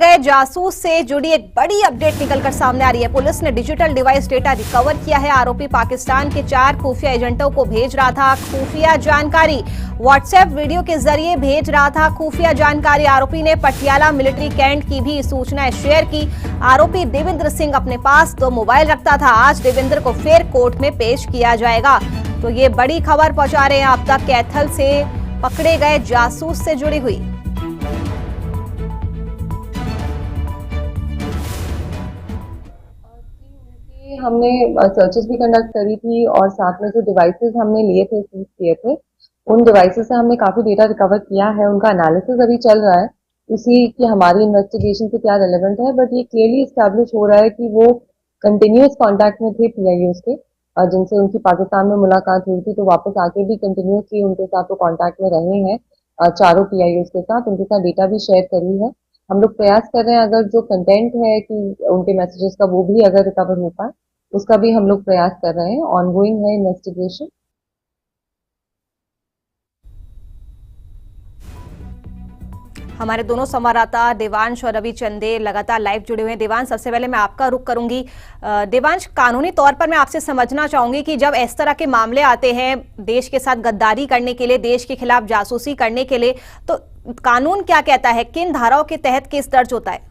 गए जासूस से जुड़ी एक बड़ी अपडेट निकलकर सामने आ रही है। पुलिस ने डिजिटल डिवाइस डेटा रिकवर किया है। आरोपी पाकिस्तान के 4 खुफिया एजेंटों को भेज रहा था खुफिया जानकारी, व्हाट्सएप वीडियो के जरिए भेज रहा था खुफिया जानकारी। आरोपी ने पटियाला मिलिट्री कैंट की भी सूचनाएं शेयर की। आरोपी देवेंद्र सिंह अपने पास 2 मोबाइल रखता था। आज देवेंद्र को फिर कोर्ट में पेश किया जाएगा। तो ये बड़ी खबर पहुंचा रहे हैं आप तक कैथल से पकड़े गए जासूस से जुड़ी हुई। हमने सर्चेस भी कंडक्ट करी थी और साथ में जो डिवाइसेस हमने लिए थे, सीज किए थे, उन डिवाइसेस से हमने काफी डेटा रिकवर किया है। उनका एनालिसिस अभी चल रहा है, उसी की हमारी इन्वेस्टिगेशन से क्या रेलेवेंट है, बट ये क्लियरली एस्टैब्लिश हो रहा है कि वो कंटिन्यूअस कांटेक्ट में थे पीआईओस के, जिनसे उनकी पाकिस्तान में मुलाकात हुई थी, तो वापस आके भी कंटिन्यूअसली उनके साथ वो कॉन्टैक्ट में रहे हैं। चारों पीआईओस के साथ उनके साथ डेटा भी शेयर करी है। हम लोग प्रयास कर रहे हैं अगर जो कंटेंट है कि उनके मैसेजेस का वो भी अगर रिकवर हो पाए, उसका भी हम लोग प्रयास कर रहे हैं। ऑनगोइंग है इन्वेस्टिगेशन। हमारे दोनों संवाददाता देवांश और रवि चंदे लगातार लाइव जुड़े हुए हैं। देवांश, सबसे पहले मैं आपका रुख करूंगी। देवांश, कानूनी तौर पर मैं आपसे समझना चाहूंगी कि जब इस तरह के मामले आते हैं देश के साथ गद्दारी करने के लिए, देश के खिलाफ जासूसी करने के लिए, तो कानून क्या कहता है, किन धाराओं के तहत केस दर्ज होता है?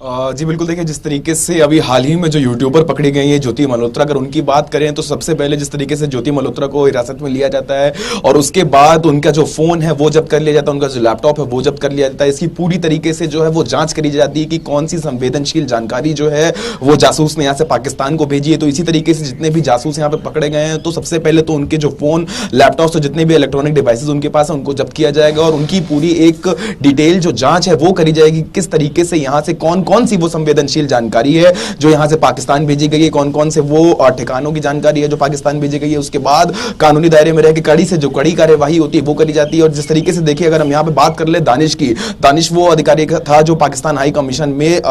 जी बिल्कुल, देखिए जिस तरीके से अभी हाल ही में जो यूट्यूबर पकड़ी गई है ज्योति मल्होत्रा, अगर उनकी बात करें तो सबसे पहले जिस तरीके से ज्योति मल्होत्रा को हिरासत में लिया जाता है और उसके बाद उनका जो फोन है वो जब्त कर लिया जाता है, उनका जो लैपटॉप है वो जब्त कर लिया जाता है। इसकी पूरी तरीके से जो है वो जांच करी जाती है कि कौन सी संवेदनशील जानकारी जो है वो जासूस ने यहाँ से पाकिस्तान को भेजी है। तो इसी तरीके से जितने भी जासूस यहाँ पे पकड़े गए हैं, तो सबसे पहले तो उनके जो फोन, लैपटॉप, तो जितने भी इलेक्ट्रॉनिक डिवाइसेज उनके पास है उनको जब्त किया जाएगा और उनकी पूरी एक डिटेल जो जांच है वो करी जाएगी। किस तरीके से यहाँ से कौन कौन सी वो संवेदनशील जानकारी है जो यहां से पाकिस्तान भेजी गई है, कौन कौन से वो ठिकानों की जानकारी है जो पाकिस्तान भेजी गई है। उसके बाद कानूनी दायरे में रह के कड़ी से जो कड़ी कार्यवाही होती है वो करी जाती है। और जिस तरीके से देखिए, अगर हम यहां पे बात कर ले दानिश की, दानिश वो अधिकारी था जो पाकिस्तान हाई कमीशन में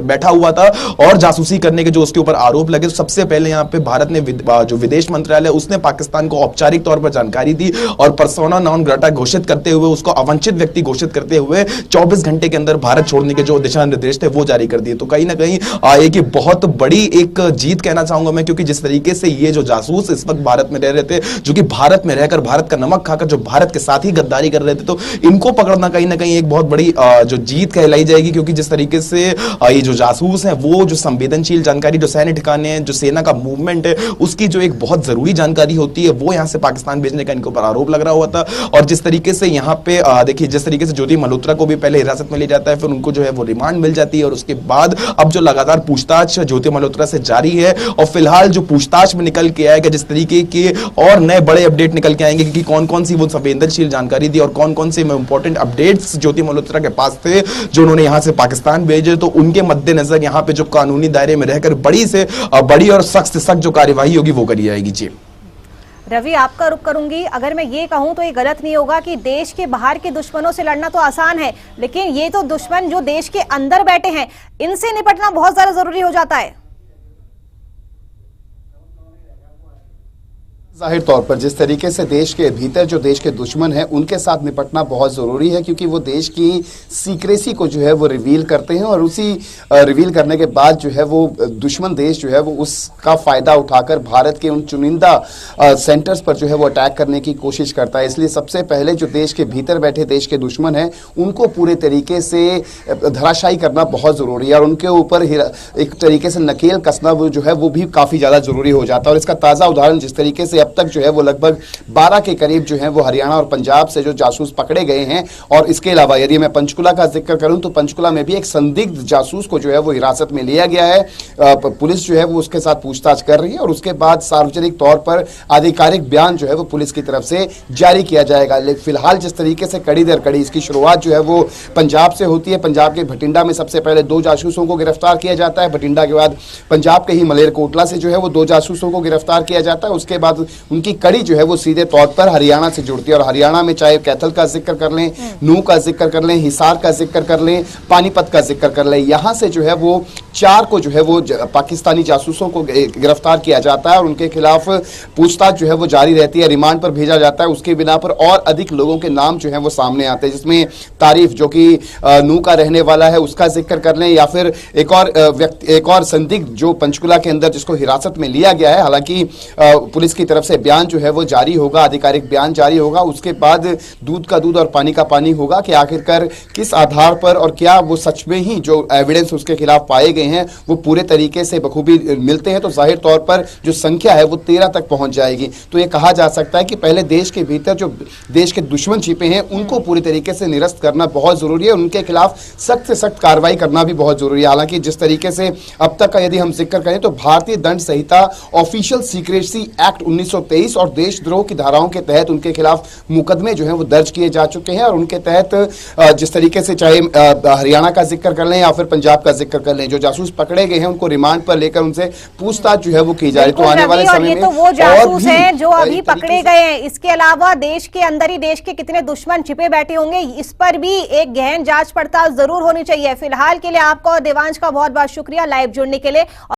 बैठा हुआ था और जासूसी करने के जो उसके ऊपर आरोप लगे। तो सबसे पहले यहां पे भारत ने जो विदेश मंत्रालय उसने पाकिस्तान को औपचारिक तौर पर जानकारी दी और पर्सोना नॉन ग्राटा घोषित करते हुए, उसको अवांछित व्यक्ति घोषित करते हुए 24 घंटे के अंदर भारत छोड़ने के जो दिशा निर्देश थे वो जारी कर दिए। तो कहीं ना कहीं एक बहुत बड़ी एक जीत कहना चाहूंगा मैं, क्योंकि जिस तरीके से ये जो जासूस इस वक्त भारत में रह रहे थे, जो कि भारत में रहकर भारत का नमक खाकर जो भारत के साथ ही गद्दारी कर रहे थे, तो इनको पकड़ना कहीं ना कहीं एक बहुत बड़ी जो जीत कहलाई जाएगी। क्योंकि जिस तरीके से ये जो जासूस हैं वो जो संवेदनशील जानकारी, जो सैन्य ठिकाने हैं, जो सेना का मूवमेंट है, उसकी जो एक बहुत जरूरी जानकारी होती है वो यहां से पाकिस्तान भेजने का इनके ऊपर आरोप लग रहा हुआ था। और जिस तरीके से यहां पे देखिए, जिस तरीके से ज्योति मल्होत्रा को भी पहले हिरासत में लिया जाता है, फिर उनको जो है वो रिमांड मिल जाती है और उसके बाद अब जो लगातार पूछताछ ज्योति मल्होत्रा से जारी है। और फिलहाल जो पूछताछ में निकल के आएगा, जिस तरीके के और नए बड़े अपडेट निकल के आएंगे कि कौन कौन सी वो संवेदनशील जानकारी दी और कौन कौन से इंपॉर्टेंट अपडेट्स ज्योति मल्होत्रा के पास थे जो उन्होंने यहां से पाकिस्तान भेजे, तो उनके मद्देनजर यहां पे जो कानूनी दायरे में रहकर बड़ी से बड़ी और सख्त से सख्त जो कार्यवाही होगी वो करी जाएगी। जी रवि, आपका रुख करूंगी। अगर मैं ये कहूं तो ये गलत नहीं होगा कि देश के बाहर के दुश्मनों से लड़ना तो आसान है, लेकिन ये तो दुश्मन जो देश के अंदर बैठे हैं, इनसे निपटना बहुत ज्यादा जरूरी हो जाता है। जाहिर तौर पर जिस तरीके से देश के भीतर जो देश के दुश्मन हैं उनके साथ निपटना बहुत ज़रूरी है, क्योंकि वो देश की सीक्रेसी को जो है वो रिवील करते हैं और उसी रिवील करने के बाद जो है वो दुश्मन देश जो है वो उसका फ़ायदा उठाकर भारत के उन चुनिंदा सेंटर्स पर जो है वो अटैक करने की कोशिश करता है। इसलिए सबसे पहले जो देश के भीतर बैठे देश के दुश्मन हैं उनको पूरे तरीके से धराशायी करना बहुत ज़रूरी है और उनके ऊपर एक तरीके से नकेल कसना वो जो है वो भी काफ़ी ज़्यादा ज़रूरी हो जाता है। और इसका ताज़ा उदाहरण जिस तरीके से अब तक जो है वो लगभग 12 के करीब जो है वो हरियाणा और पंजाब से जो जासूस पकड़े गए हैं। और इसके अलावा यदि मैं पंचकुला का जिक्र करूं तो पंचकुला में भी एक संदिग्ध जासूस को जो है वो हिरासत में लिया गया है। पुलिस जो है वो उसके साथ पूछताछ कर रही है और उसके बाद सार्वजनिक तौर पर आधिकारिक बयान जो है वो पुलिस की तरफ से जारी किया जाएगा। लेकिन फिलहाल जिस तरीके से कड़ी दर कड़ी इसकी शुरुआत जो है वो पंजाब से होती है। पंजाब के भटिंडा में सबसे पहले 2 जासूसों को गिरफ्तार किया जाता है। भटिंडा के बाद पंजाब के ही मलेरकोटला से जो है वो 2 जासूसों को गिरफ्तार किया जाता है। उसके बाद उनकी कड़ी जो है वो सीधे तौर पर हरियाणा से जुड़ती है और हरियाणा में चाहे कैथल का जिक्र कर लें, नूह का जिक्र कर लें, हिसार का जिक्र कर लें, पानीपत का जिक्र कर लें, यहाँ से जो है वो 4 को जो है वो पाकिस्तानी जासूसों को गिरफ्तार किया जाता है और उनके खिलाफ पूछताछ जो है वो जारी रहती है, रिमांड पर भेजा जाता है। उसके बिना पर और अधिक लोगों के नाम जो है वो सामने आते हैं, जिसमें तारीफ जो कि नू का रहने वाला है उसका जिक्र कर लें, या फिर एक और व्यक्ति, एक और संदिग्ध जो पंचकुला के अंदर जिसको हिरासत में लिया गया है। हालांकि पुलिस की तरफ से बयान जो है वो जारी होगा, आधिकारिक बयान जारी होगा, उसके बाद दूध का दूध और पानी का पानी होगा कि आखिरकार किस आधार पर और क्या वो सच में ही जो एविडेंस उसके खिलाफ पाए गए हैं वो पूरे तरीके से बखूबी मिलते हैं, तो जाहिर तौर पर जो संख्या है वो 13 तक पहुंच जाएगी। तो ये कहा जा सकता है कि पहले देश के भीतर जो देश के दुश्मन छिपे हैं उनको पूरी तरीके से निरस्त करना बहुत जरूरी है, उनके खिलाफ सख्त से सख्त कार्रवाई करना भी बहुत जरूरी है। हालांकि जिस तरीके से अब तक का यदि हम जिक्र करें तो भारतीय दंड संहिता ऑफिशियल सीक्रेसी एक्ट 1923 और देशद्रोह की धाराओं के तहत उनके खिलाफ मुकदमे जो हैं वो दर्ज किए जा चुके हैं, और उनके तहत जिस तरीके से चाहे हरियाणा का जिक्र कर लें या फिर पंजाब का जिक्र कर लें, जो जासूस पकड़े गए हैं उनको रिमांड पर लेकर उनसे पूछताछ जो है वो की जा रही है। तो आने वाले समय में तो वो जासूस हैं जो अभी पकड़े गए हैं, इसके अलावा देश के अंदर ही देश के कितने दुश्मन छिपे बैठे होंगे, इस पर भी एक गहन जांच पड़ताल जरूर होनी चाहिए। फिलहाल के लिए आपका और देवांश का बहुत बहुत शुक्रिया लाइव जुड़ने के लिए।